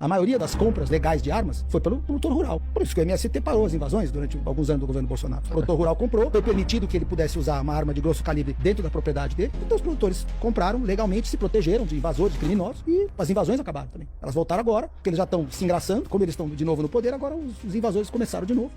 A maioria das compras legais de armas foi pelo produtor rural. Por isso que o MST parou as invasões durante alguns anos do governo Bolsonaro. O produtor rural comprou, foi permitido que ele pudesse usar uma arma de grosso calibre dentro da propriedade dele. Então os produtores compraram legalmente, se protegeram de invasores, de criminosos, e as invasões acabaram também. Elas voltaram agora, porque eles já estão se engraçando, como eles estão de novo no poder, agora os invasores começaram de novo.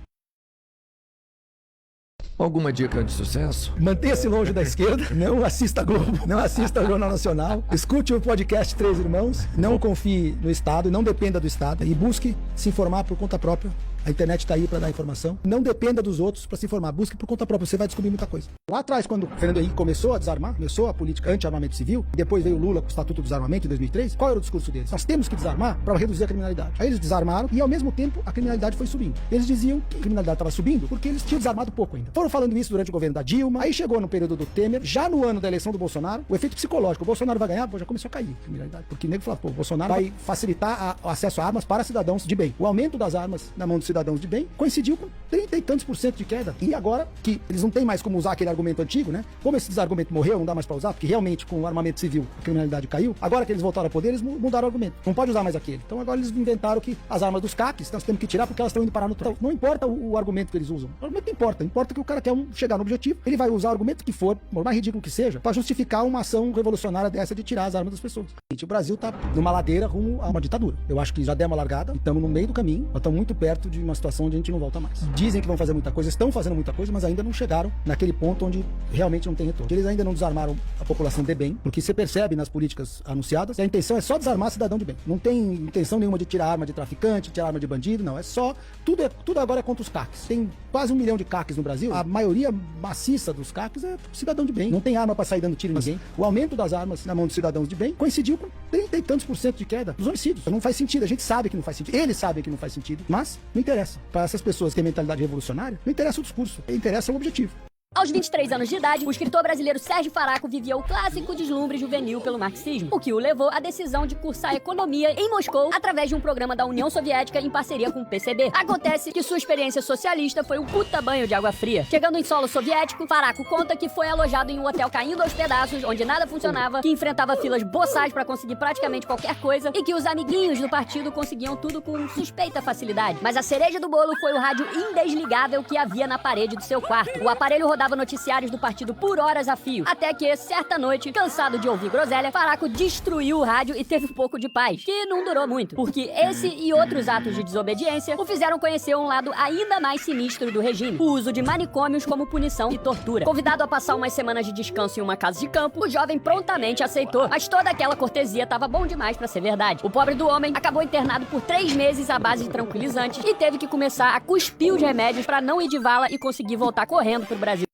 Alguma dica de sucesso? Mantenha-se longe da esquerda, não assista a Globo, não assista ao Jornal Nacional, escute o podcast Três Irmãos, não confie no Estado, não dependa do Estado e busque se informar por conta própria. A internet está aí para dar informação. Não dependa dos outros para se informar. Busque por conta própria, você vai descobrir muita coisa. Lá atrás, quando o Fernando Henrique começou a desarmar, começou a política anti-armamento civil, depois veio o Lula com o Estatuto do Desarmamento em 2003, qual era o discurso deles? Nós temos que desarmar para reduzir a criminalidade. Aí eles desarmaram e, ao mesmo tempo, a criminalidade foi subindo. Eles diziam que a criminalidade estava subindo porque eles tinham desarmado pouco ainda. Foram falando isso durante o governo da Dilma, aí chegou no período do Temer, já no ano da eleição do Bolsonaro, o efeito psicológico, o Bolsonaro vai ganhar, já começou a cair a criminalidade. Porque o nego falou, o Bolsonaro vai facilitar o acesso a armas para cidadãos de bem. O aumento das armas na mão dos cidadãos de bem coincidiu com 30 e tantos % de queda. E agora que eles não têm mais como usar aquele argumento antigo, né? Como esse desargumento morreu, não dá mais pra usar, porque realmente com o armamento civil a criminalidade caiu, agora que eles voltaram ao poder, eles mudaram o argumento. Não pode usar mais aquele. Então agora eles inventaram que as armas dos CACs nós temos que tirar porque elas estão indo parar no troço. Não importa o argumento que eles usam. O argumento não importa. Importa que o cara quer chegar no objetivo. Ele vai usar o argumento que for, por mais ridículo que seja, para justificar uma ação revolucionária dessa de tirar as armas das pessoas. O Brasil tá numa ladeira rumo a uma ditadura. Eu acho que já deu uma largada, estamos no meio do caminho, nós estamos muito perto de uma situação onde a gente não volta mais. Dizem que vão fazer muita coisa, estão fazendo muita coisa, mas ainda não chegaram naquele ponto onde realmente não tem retorno. Eles ainda não desarmaram a população de bem, porque você percebe nas políticas anunciadas, a intenção é só desarmar cidadão de bem. Não tem intenção nenhuma de tirar arma de traficante, tirar arma de bandido, não. É só, tudo agora é contra os CACs. Tem quase 1 milhão de CACs no Brasil, a maioria maciça dos CACs é cidadão de bem. Não tem arma para sair dando tiro em ninguém. O aumento das armas na mão dos cidadãos de bem coincidiu com 30 e tantos % de queda dos homicídios. Não faz sentido, a gente sabe que não faz sentido, eles sabem que não faz sentido, mas não interessa. Para essas pessoas que têm mentalidade revolucionária, não interessa o discurso, interessa o objetivo. Aos 23 anos de idade, o escritor brasileiro Sérgio Faraco vivia o clássico deslumbre juvenil pelo marxismo, o que o levou à decisão de cursar economia em Moscou através de um programa da União Soviética em parceria com o PCB. Acontece que sua experiência socialista foi um puta banho de água fria. Chegando em solo soviético, Faraco conta que foi alojado em um hotel caindo aos pedaços, onde nada funcionava, que enfrentava filas boçais para conseguir praticamente qualquer coisa e que os amiguinhos do partido conseguiam tudo com suspeita facilidade. Mas a cereja do bolo foi o rádio indesligável que havia na parede do seu quarto. O aparelho rodava noticiários do partido por horas a fio, até que, certa noite, cansado de ouvir groselha, Faraco destruiu o rádio e teve um pouco de paz, que não durou muito, porque esse e outros atos de desobediência o fizeram conhecer um lado ainda mais sinistro do regime, o uso de manicômios como punição e tortura. Convidado a passar umas semanas de descanso em uma casa de campo, o jovem prontamente aceitou, mas toda aquela cortesia tava bom demais pra ser verdade. O pobre do homem acabou internado por 3 meses à base de tranquilizantes e teve que começar a cuspir os remédios pra não ir de vala e conseguir voltar correndo pro Brasil.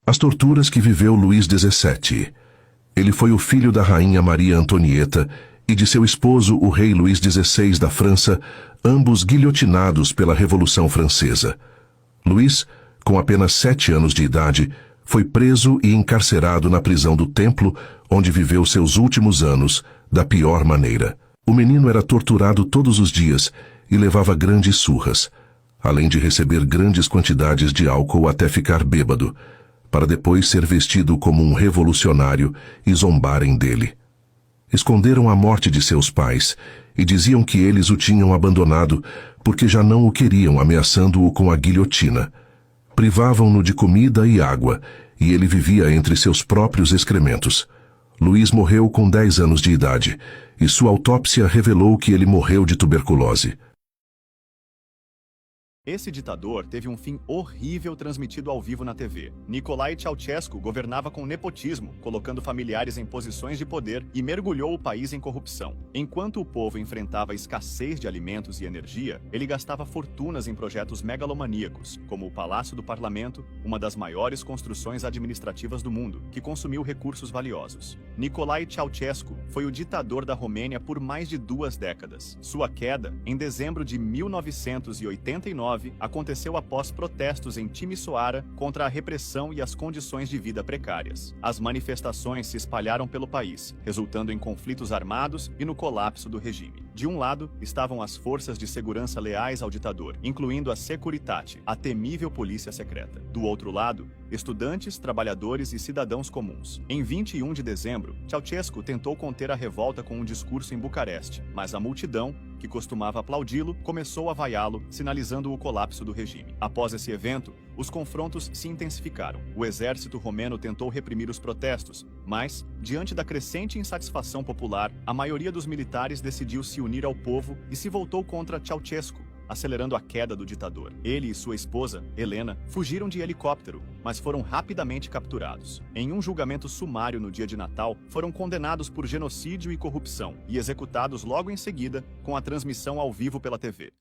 As torturas que viveu Luís XVII. Ele foi o filho da rainha Maria Antonieta e de seu esposo, o rei Luís XVI da França, ambos guilhotinados pela Revolução Francesa. Luís, com apenas 7 anos de idade, foi preso e encarcerado na prisão do Templo, onde viveu seus últimos anos, da pior maneira. O menino era torturado todos os dias e levava grandes surras, além de receber grandes quantidades de álcool até ficar bêbado, para depois ser vestido como um revolucionário e zombarem dele. Esconderam a morte de seus pais e diziam que eles o tinham abandonado porque já não o queriam, ameaçando-o com a guilhotina. Privavam-no de comida e água e ele vivia entre seus próprios excrementos. Luís morreu com 10 anos de idade e sua autópsia revelou que ele morreu de tuberculose. Esse ditador teve um fim horrível transmitido ao vivo na TV. Nicolae Ceausescu governava com nepotismo, colocando familiares em posições de poder e mergulhou o país em corrupção. Enquanto o povo enfrentava escassez de alimentos e energia, ele gastava fortunas em projetos megalomaníacos, como o Palácio do Parlamento, uma das maiores construções administrativas do mundo, que consumiu recursos valiosos. Nicolae Ceausescu foi o ditador da Romênia por mais de 2 décadas. Sua queda, em dezembro de 1989, aconteceu após protestos em Timisoara contra a repressão e as condições de vida precárias. As manifestações se espalharam pelo país, resultando em conflitos armados e no colapso do regime. De um lado, estavam as forças de segurança leais ao ditador, incluindo a Securitate, a temível polícia secreta. Do outro lado, estudantes, trabalhadores e cidadãos comuns. Em 21 de dezembro, Ceausescu tentou conter a revolta com um discurso em Bucareste, mas a multidão, que costumava aplaudi-lo, começou a vaiá-lo, sinalizando o colapso do regime. Após esse evento, os confrontos se intensificaram. O exército romeno tentou reprimir os protestos, mas, diante da crescente insatisfação popular, a maioria dos militares decidiu se unir ao povo e se voltou contra Ceausescu, acelerando a queda do ditador. Ele e sua esposa, Helena, fugiram de helicóptero, mas foram rapidamente capturados. Em um julgamento sumário no dia de Natal, foram condenados por genocídio e corrupção e executados logo em seguida com a transmissão ao vivo pela TV.